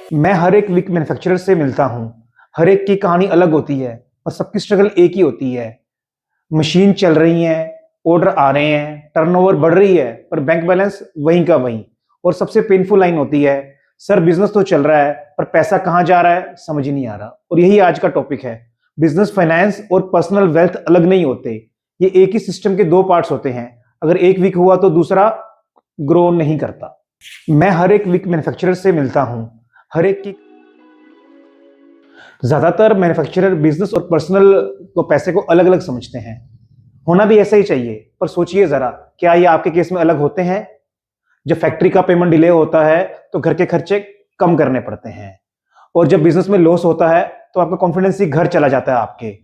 मैं हर एक week manufacturer से मिलता हूँ। हर एक की कहानी अलग होती है और सबकी स्ट्रगल एक ही होती है। मशीन चल रही है, ऑर्डर आ रहे हैं, टर्नओवर बढ़ रही है, पर बैंक बैलेंस वहीं का वहीं। और सबसे पेनफुल लाइन होती है, सर बिज़नेस तो चल रहा है, पर पैसा कहाँ जा रहा है, समझ ही नहीं आ रहा। और यही आज का टॉपिक है। बिज़नेस फाइनेंस और पर्सनल वेल्थ अलग नहीं होते। ये एक ही सिस्टम के 2 पार्ट्स होते हैं। अगर एक वीक हुआ तो दूसरा ग्रो नहीं करता। मैं हर एक वीक मैन्युफैक्चरर से मिलता हूँ। हर एक की ज़्यादातर मैन्युफैक्चरर बिज़नेस और पर्सनल को पैसे को अलग-अलग समझते हैं। होना भी ऐसा ही चाहिए, पर सोचिए ज़रा, क्या ये आपके केस में अलग होते हैं? जब फैक्ट्री का पेमेंट डिले होता है, तो घर के खर्चे कम करने पड़ते हैं। और जब बिज़नेस में लॉस होता है, तो आपका कॉन्फिडेंस ही घर चला जाता है आपके।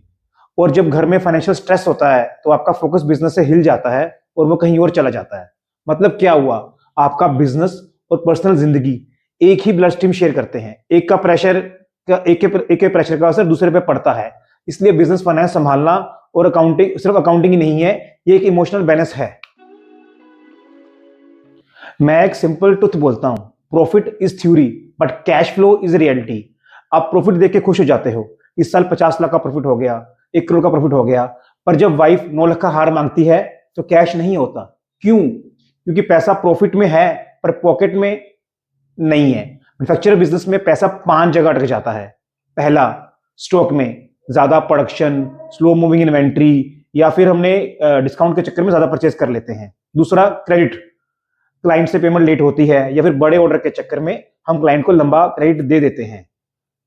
और जब घर में फाइनेंशियल स्ट्रेस होता है, तो आपका फोकस बिज़नेस से हिल जाता है और वो कहीं और चला जाता है। मतलब क्या हुआ? आपका बिज़नेस और पर्सनल ज़िंदगी एक ही ब्लड स्ट्रीम शेयर करते हैं। एक के प्रेशर का असर दूसरे पे पड़ता है। इसलिए बिज़नेस फाइनेंस सँभालना और अकाउंटिंग सिर्फ अकाउंटिंग ही नहीं है, ये एक इमोशनल बैलेंस है। मैं एक सिंपल ट्रुथ बोलता हूँ, profit is theory but cash flow is reality. आप प्रॉफिट देख के खुश हो जाते हो। इस साल 50 लाख का प्रॉफिट हो गया, 1 करोड़ का प्रॉफिट हो गया। पर जब वाइफ 9 लाख का हार मांगती है, तो कैश नहीं होता। क्यों? क्योंकि पैसा प्रॉफिट में है, पर पॉकेट में नहीं है। मैन्युफैक्चरर बिजनेस में पैसा 5 जगह अटक जाता है। पहला, स्टॉक में ज्यादा प्रोडक्शन, स्लो मूविंग इन्वेंट्री, या फिर हमने डिस्काउंट के चक्कर में ज्यादा परचेज कर लेते हैं। दूसरा, क्रेडिट, क्लाइंट से पेमेंट लेट होती है, या फिर बड़े ऑर्डर के चक्कर में हम क्लाइंट को लंबा क्रेडिट दे देते हैं।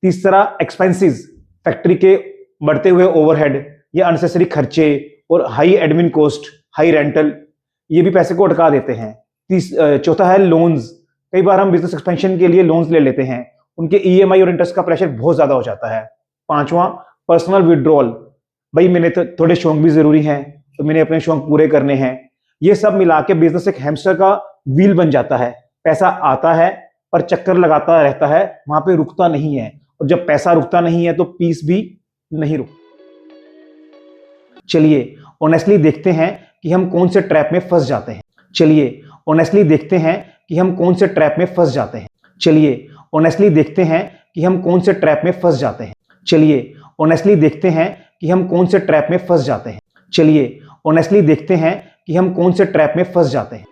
तीसरा, एक्सपेंसेस, फैक्ट्री के बढ़ते हुए ओवरहेड या अननेसेसरी खर्चे और high admin cost, high rental, ये भी पैसे को अटका देते हैं। चौथा है लोन्स। कई बार हम बिजनेस एक्सपेंशन के लिए लोन्स ले लेते हैं, उनके ईएमआई और इंटरेस्ट का प्रेशर बहुत ज्यादा हो जाता है। पांचवा, पर्सनल विड्रॉल। भाई मैंने तो थोड़े शौक भी जरूरी हैं, तो मैंने अपने शौक पूरे करने हैं। ये सब मिला के बिजनेस एक हैमस्टर का व्हील बन जाता है। पैसा आता है, पर चक्कर लगाता रहता है, वहां पे रुकता नहीं है। और जब पैसा रुकता नहीं है, तो पीस भी नहीं रुकता। चलिए ऑनेस्टली देखते हैं कि हम कौन से ट्रैप में फंस जाते हैं। चलिए ऑनेस्टली देखते हैं कि हम कौन से ट्रैप में फंस जाते हैं। चलिए ऑनेस्टली देखते हैं कि हम कौन से ट्रैप में फंस जाते हैं। चलिए ऑनेस्टली देखते हैं कि हम कौन से ट्रैप में फंस जाते हैं। चलिए ऑनेस्टली देखते हैं कि हम कौन से ट्रैप में फंस जाते हैं।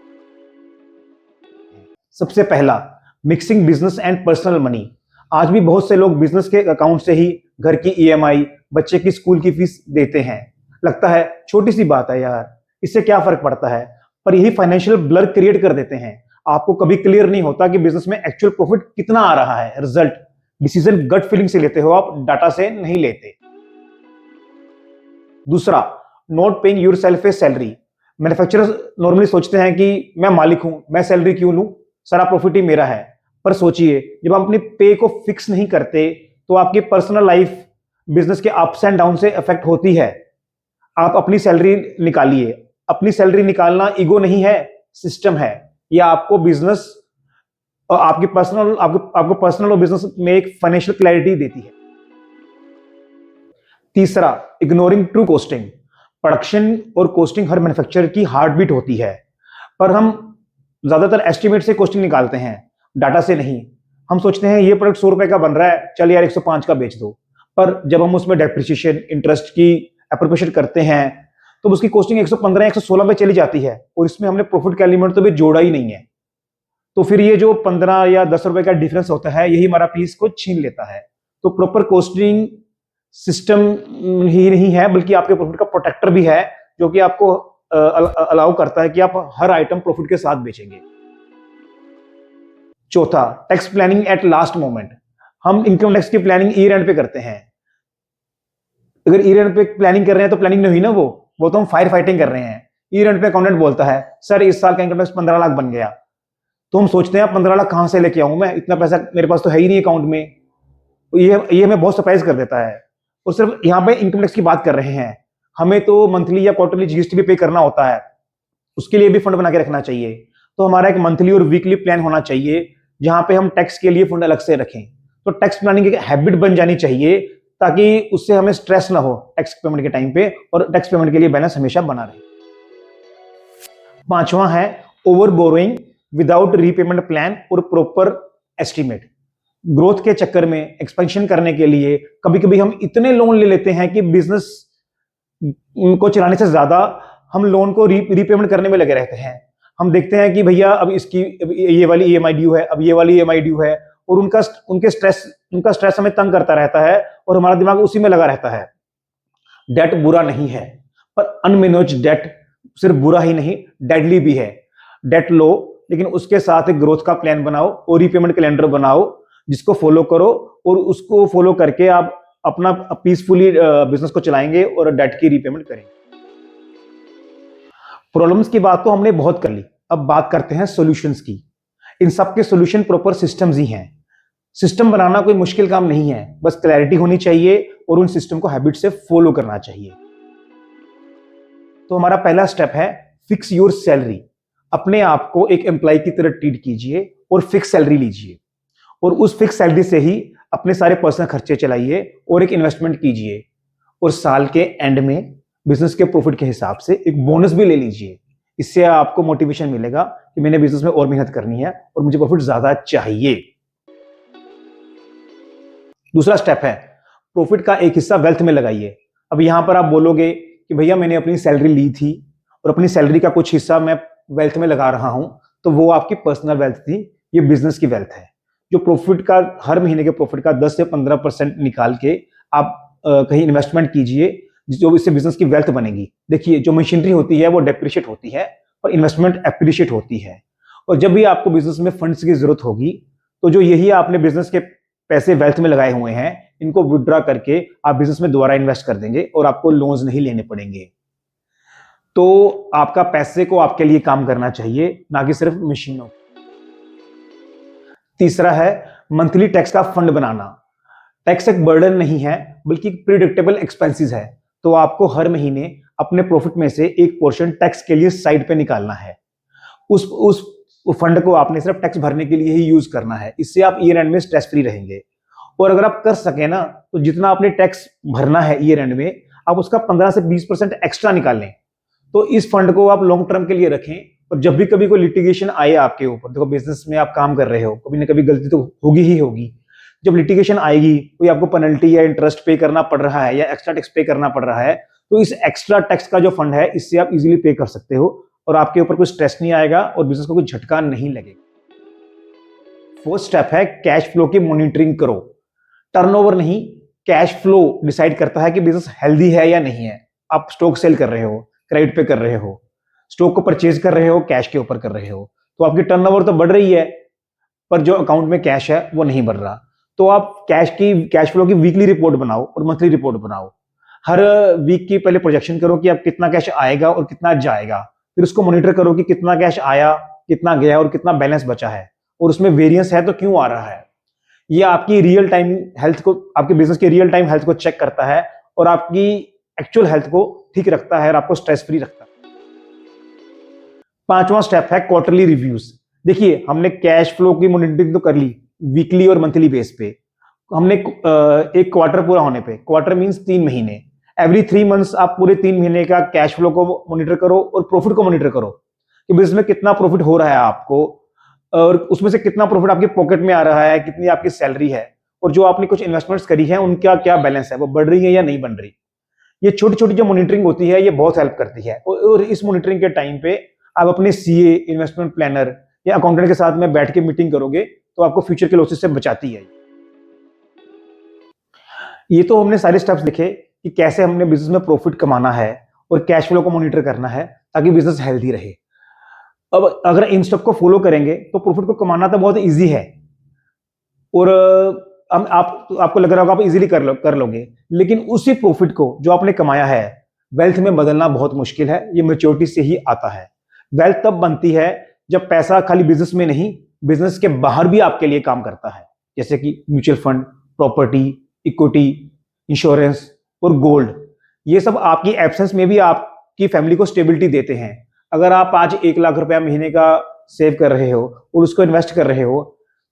सबसे पहला, mixing business and personal money. आज भी बहुत से लोग बिजनेस के अकाउंट से ही घर की ईएमआई, बच्चे की स्कूल की फीस देते हैं। लगता है छोटी सी बात है यार, इससे क्या फर्क पड़ता है, पर यही फाइनेंशियल ब्लर क्रिएट कर देते हैं। आपको कभी क्लियर नहीं होता कि बिजनेस में एक्चुअल प्रॉफिट कितना आ रहा है। रिजल्ट, डिसीजन गट फीलिंग से लेते हो आप, डाटा से नहीं लेते। दूसरा, not paying your self A salary. Manufacturers normally सोचते हैं कि मैं मालिक हूं, मैं सैलरी क्यों लूं, सारा प्रॉफिट ही मेरा है। पर सोचिए, जब आप अपनी पे को फिक्स नहीं करते, तो आपकी पर्सनल लाइफ बिजनेस के अप्स एंड डाउन से अफेक्ट होती है। आप अपनी सैलरी निकालिए। अपनी सैलरी निकालना ईगो नहीं है, सिस्टम है। या आपको बिजनेस और आपको पर्सनल और बिजनेस में एक फाइनेंशियल क्लैरिटी देती है। तीसरा, इग्नोरिंग ट्रू कॉस्टिंग। प्रोडक्शन और कॉस्टिंग हर मैन्युफैक्चरर की हार्ट बीट होती है, पर हम ज्यादातर एस्टिमेट से कॉस्टिंग निकालते हैं, डाटा से नहीं। हम सोचते हैं ये प्रोडक्ट 100 रुपए का बन रहा है, चल यार 105 का बेच दो। पर जब हम उसमें डेप्रिसिएशन, इंटरेस्ट की एप्रोप्रिएशन करते हैं, तो उसकी कॉस्टिंग 115 116 पे चली जाती है, और इसमें हमने प्रॉफिट का एलिमेंट तो भी जोड़ा ही नहीं है। तो फिर ये जो 15 या 10 रुपए का डिफरेंस होता है, यही हमारा पीस को छीन लेता है। तो प्रॉपर कॉस्टिंग सिस्टम ही नहीं है, बल्कि आपके प्रॉफिट का प्रोटेक्टर भी है, जो कि आपको अलाउ करता है कि आप हर आइटम प्रॉफिट के साथ बेचेंगे। चौथा, tax planning at last moment. हम इनकम टैक्स की प्लानिंग ईयर एंड पे करते हैं। अगर ईयर एंड पे प्लानिंग कर रहे हैं, तो प्लानिंग नहीं हुई ना, वो तो हम फायर फाइटिंग कर रहे हैं। ईयर एंड पे अकाउंटेंट बोलता है, सर इस साल का इनकम टैक्स 15 लाख बन गया। तो हम सोचते हैं 15 लाख कहां से लेके आऊं मैं, इतना पैसा मेरे पास तो है ही नहीं अकाउंट में। ये हमें बहुत सरप्राइज कर देता है। और सिर्फ यहाँ पे इनकम टैक्स की बात कर रहे हैं, हमें तो मंथली या क्वार्टरली जीएसटी भी पे करना होता है। उसके लिए भी फंड बना के रखना चाहिए। तो हमारा एक मंथली और वीकली प्लान होना चाहिए, जहां पे हम टैक्स के लिए फंड अलग से रखें। तो टैक्स प्लानिंग एक हैबिट बन जानी चाहिए, ताकि उससे हमें स्ट्रेस ना हो टैक्स पेमेंट के टाइम पे, और टैक्स पेमेंट के लिए बैलेंस हमेशा बना रहे। पांचवा है over borrowing without repayment plan और प्रॉपर एस्टिमेट। ग्रोथ के चक्कर में एक्सपेंशन करने के लिए कभी कभी हम इतने लोन ले लेते हैं कि बिजनेस को चलाने से ज्यादा हम लोन को रीपेमेंट करने में लगे रहते हैं। हम देखते हैं कि भैया अब इसकी अब ये वाली ईएमआई ड्यू है, अब ये वाली ईएमआई ड्यू है, और उनका स्ट्रेस हमें तंग करता रहता है और हमारा दिमाग उसी में लगा रहता है। डेट बुरा नहीं है, पर अनमैनेज्ड डेट सिर्फ बुरा ही नहीं, डेडली भी है। डेट लो, लेकिन उसके साथ एक ग्रोथ का प्लान बनाओ और रीपेमेंट कैलेंडर बनाओ, जिसको फॉलो करो, और उसको फॉलो करके आप अपना पीसफुली बिजनेस को चलाएंगे और डेट की रीपेमेंट करेंगे। प्रॉब्लम्स की बात तो हमने बहुत कर ली, अब बात करते हैं सॉल्यूशंस की। इन सब के सॉल्यूशन प्रॉपर सिस्टम्स ही हैं। सिस्टम बनाना कोई मुश्किल काम नहीं है, बस क्लैरिटी होनी चाहिए और उन सिस्टम को हैबिट से फॉलो करना चाहिए। तो हमारा पहला स्टेप है फिक्स योर सैलरी। अपने आप को एक एम्प्लॉय की तरह ट्रीट कीजिए और फिक्स सैलरी लीजिए, और उस फिक्स सैलरी से ही अपने सारे पर्सनल खर्चे चलाइए और एक इन्वेस्टमेंट कीजिए, और साल के एंड में बिजनेस के प्रॉफिट के हिसाब से एक बोनस भी ले लीजिए। इससे आपको मोटिवेशन मिलेगा कि मैंने बिजनेस में और मेहनत करनी है और मुझे प्रॉफिट ज्यादा चाहिए। दूसरा स्टेप है प्रॉफिट का एक हिस्सा वेल्थ में लगाइए। अब यहां पर आप बोलोगे कि भैया मैंने अपनी सैलरी ली थी और अपनी सैलरी का कुछ हिस्सा मैं वेल्थ में लगा रहा हूं, तो वो आपकी पर्सनल वेल्थ थी, ये बिजनेस की वेल्थ है। जो प्रॉफिट का हर महीने के प्रॉफिट का 10 से 15% निकाल के आप कहीं इन्वेस्टमेंट कीजिए, जो इससे बिजनेस की वेल्थ बनेगी। देखिए, जो मशीनरी होती है वो डेप्रिशिएट होती है और इन्वेस्टमेंट एप्रिशिएट होती है, और जब भी आपको बिजनेस में फंड्स की जरूरत होगी, तो जो यही आपने बिजनेस के पैसे वेल्थ में लगाए हुए हैं, इनको विड्रॉ करके आप बिजनेस में दोबारा इन्वेस्ट कर देंगे और आपको लोन्स नहीं लेने पड़ेंगे। तो आपका पैसे को आपके लिए काम करना चाहिए, ना कि सिर्फ मशीनों। तीसरा है मंथली टैक्स का फंड बनाना। टैक्स एक बर्डन नहीं है, बल्कि प्रिडिक्टेबल एक्सपेंसेस है। तो आपको हर महीने अपने प्रॉफिट में से एक पोर्शन टैक्स के लिए साइड पे निकालना है। उस फंड को आपने सिर्फ टैक्स भरने के लिए ही यूज करना है। इससे आप ईयर एंड में स्ट्रेस फ्री रहेंगे। और अगर आप कर सके ना, तो जितना आपने टैक्स भरना है ईयर एंड में, आप उसका 15 से 20% एक्स्ट्रा निकालें। तो इस फंड को आप लॉन्ग टर्म के लिए रखें, और जब भी कभी कोई लिटिगेशन आए आपके ऊपर, देखो बिजनेस में आप काम कर रहे हो, कभी ना कभी गलती तो होगी ही होगी। जब लिटिगेशन आएगी, कोई आपको पेनल्टी या इंटरेस्ट पे करना पड़ रहा है या एक्स्ट्रा टैक्स पे करना पड़ रहा है, तो इस एक्स्ट्रा टैक्स का जो फंड है, इससे आप इजीली पे कर सकते हो और आपके ऊपर कोई स्ट्रेस नहीं आएगा और बिजनेस को कोई झटका नहीं लगेगा। फोर्थ स्टेप है कैश फ्लो की मॉनिटरिंग करो। टर्नओवर नहीं, कैश फ्लो डिसाइड करता है कि बिजनेस हेल्दी है या नहीं है। आप स्टॉक सेल कर रहे हो, क्रेडिट पे कर रहे हो, स्टॉक को परचेज कर रहे हो, कैश के ऊपर कर रहे हो, तो आपकी टर्नओवर तो बढ़ रही है, पर जो अकाउंट में कैश है वो नहीं बढ़ रहा। तो आप कैश फ्लो की वीकली रिपोर्ट बनाओ और मंथली रिपोर्ट बनाओ। हर वीक की पहले प्रोजेक्शन करो कि अब कितना कैश आएगा और कितना जाएगा, फिर उसको मॉनिटर करो कि कितना कैश आया, कितना गया और कितना बैलेंस बचा है, और उसमें वेरिएंस है तो क्यों आ रहा है। ये आपकी रियल टाइम हेल्थ को, आपके बिजनेस की रियल टाइम हेल्थ को चेक करता है और आपकी एक्चुअल हेल्थ को ठीक रखता है और आपको स्ट्रेस फ्री रखता है। पांचवा स्टेप है क्वार्टरली रिव्यूज। देखिए, हमने कैश फ्लो की मॉनिटरिंग तो कर ली वीकली और मंथली बेस पे। हमने एक क्वार्टर पूरा होने पे, क्वार्टर मींस 3 महीने, एवरी 3 मंथ्स आप पूरे 3 महीने का कैश फ्लो को मॉनिटर करो और प्रॉफिट को मॉनिटर करो कि बिजनेस में कितना प्रॉफिट हो रहा है आपको, और उसमें से कितना प्रॉफिट आपके पॉकेट में आ रहा है, कितनी आपकी सैलरी है, और जो आपने कुछ इन्वेस्टमेंट्स करी है उनका क्या बैलेंस है, वो बढ़ रही है या नहीं बढ़ रही। ये छोटी छोटी जो मॉनिटरिंग होती है, ये बहुत हेल्प करती है। और इस मॉनिटरिंग के टाइम पे आप अपने सीए, इन्वेस्टमेंट प्लानर या अकाउंटेंट के साथ में बैठ के मीटिंग करोगे, तो आपको फ्यूचर के लॉसेस से बचाती है। ये तो हमने सारे स्टेप्स लिखे कि कैसे हमने बिजनेस में प्रॉफिट कमाना है और कैश फ्लो को मॉनिटर करना है ताकि बिजनेस हेल्दी रहे। अब अगर इन स्टेप को फॉलो करेंगे तो प्रॉफिट को कमाना तो बहुत इजी है, और आपको लग रहा होगा आप इजीली कर लोगे, लेकिन उसी प्रॉफिट को जो आपने कमाया है वेल्थ में बदलना बहुत मुश्किल है। ये मैच्योरिटी से ही आता है। वेल्थ तब बनती है जब पैसा खाली बिजनेस में नहीं, बिजनेस के बाहर भी आपके लिए काम करता है, जैसे कि mutual fund, property, equity, insurance और गोल्ड। ये सब आपकी एब्सेंस में भी आपकी फैमिली को स्टेबिलिटी देते हैं। अगर आप आज 1 लाख रुपया महीने का सेव कर रहे हो और उसको इन्वेस्ट कर रहे हो,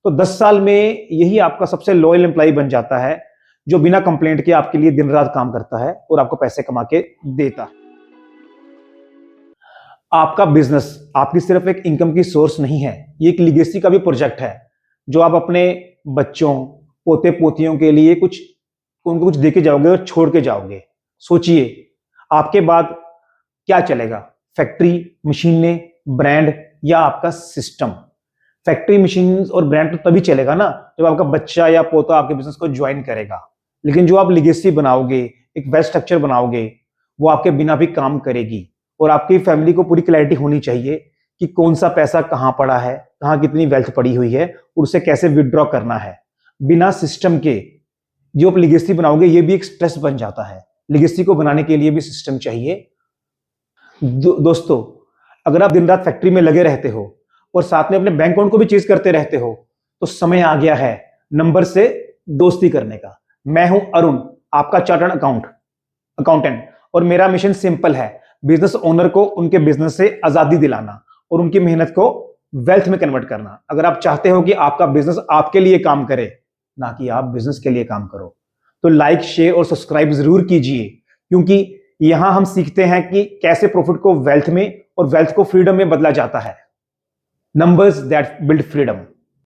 तो 10 साल में यही आपका सबसे लॉयल एम्प्लॉय बन जाता है, जो बिना कंप्लेंट के आपके लिए दिन रात काम करता है और आपको पैसे कमा के देता है। आपका बिजनेस आपकी सिर्फ एक इनकम की सोर्स नहीं है, ये एक लीगेसी का भी प्रोजेक्ट है, जो आप अपने बच्चों, पोते पोतियों के लिए कुछ उनको कुछ देके जाओगे और छोड़ के जाओगे। सोचिए आपके बाद क्या चलेगा, फैक्ट्री, मशीनें, ब्रांड या आपका सिस्टम। फैक्ट्री, मशीन और ब्रांड तो तभी चलेगा ना जब आपका बच्चा या पोता आपके बिजनेस को ज्वाइन करेगा। लेकिन जो आप लेगेसी बनाओगे, एक वेल स्ट्रक्चर बनाओगे, वो आपके बिना भी काम करेगी। और आपकी फैमिली को पूरी क्लैरिटी होनी चाहिए कि कौन सा पैसा कहाँ पड़ा है, कहाँ कितनी वेल्थ पड़ी हुई है और उसे कैसे विदड्रॉ करना है। बिना सिस्टम के जो आप लेगेसी बनाओगे ये भी एक स्ट्रेस बन जाता है। लेगेसी को बनाने के लिए भी सिस्टम चाहिए। दोस्तों, अगर आप दिन रात फैक्ट्री में लगे रहते हो और साथ में अपने बैंक अकाउंट को भी चेज करते रहते हो तो समय आ गया है नंबर से दोस्ती करने का। मैं हूं अरुण, आपका चार्टर्ड अकाउंटेंट, और मेरा मिशन सिंपल है, बिजनेस ओनर को उनके बिजनेस से आजादी दिलाना और उनकी मेहनत को वेल्थ में कन्वर्ट करना। अगर आप चाहते हो कि आपका बिजनेस आपके लिए काम करे, ना कि आप बिजनेस के लिए काम करो, तो लाइक, शेयर और सब्सक्राइब जरूर कीजिए, क्योंकि यहां हम सीखते हैं कि कैसे प्रॉफिट को वेल्थ में और वेल्थ को फ्रीडम में बदला जाता है। Numbers that build freedom.